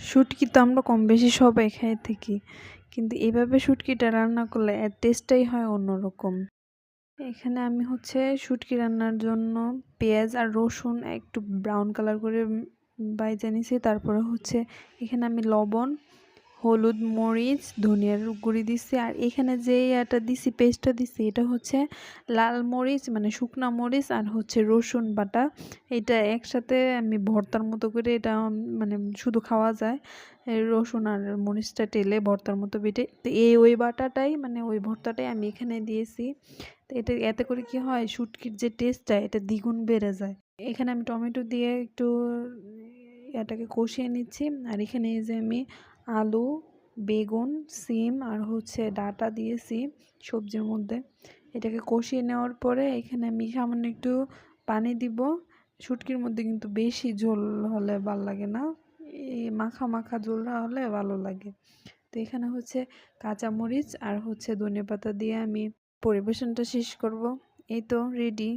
শুটকি তো আমরা কম বেশি সবাই খেয়ে থাকি, কিন্তু এভাবে শুটকিটা রান্না করলে এর টেস্টটাই হয় অন্যরকম। এখানে আমি হচ্ছে শুটকি রান্নার জন্য পেঁয়াজ আর রসুন একটু ব্রাউন কালার করে ভাইজা নিছি। তারপরে হচ্ছে এখানে আমি লবণ, হলুদ, মরিচ, ধনিয়ার গুঁড়ি দিছি। আর এখানে যে এটা দিছি, পেস্টটা দিছি, এটা হচ্ছে লাল মরিচ মানে শুকনা মরিচ আর হচ্ছে রসুন বাটা। এটা একসাথে আমি ভর্তার মতো করে এটা মানে শুধু খাওয়া যায়। এই রসুন আর মরিচটা টেলে ভর্তার মতো বেটে তো ওই বাটাটাই মানে ওই ভর্তাটাই আমি এখানে দিয়েছি। তো এটা এতে করে কি হয়, শুটকির যে টেস্টটা এটা দ্বিগুণ বেড়ে যায়। এখানে আমি টমেটো দিয়ে একটু এটাকে কষিয়ে নিচ্ছি। আর এখানে এই যে আমি আলু, বেগুন, সিম আর হচ্ছে ডাঁটা দিয়েছি সবজির মধ্যে। এটাকে কষিয়ে নেওয়ার পরে এখানে আমি সামান্য একটু পানি দিব। শুটকির মধ্যে কিন্তু বেশি ঝোল হলে ভাল লাগে না, এই মাখা মাখা ঝোলটা হলে ভালো লাগে। তো এখানে হচ্ছে কাঁচামরিচ আর হচ্ছে ধনেপাতা দিয়ে আমি পরিবেশনটা শেষ করব। এই তো রেডি।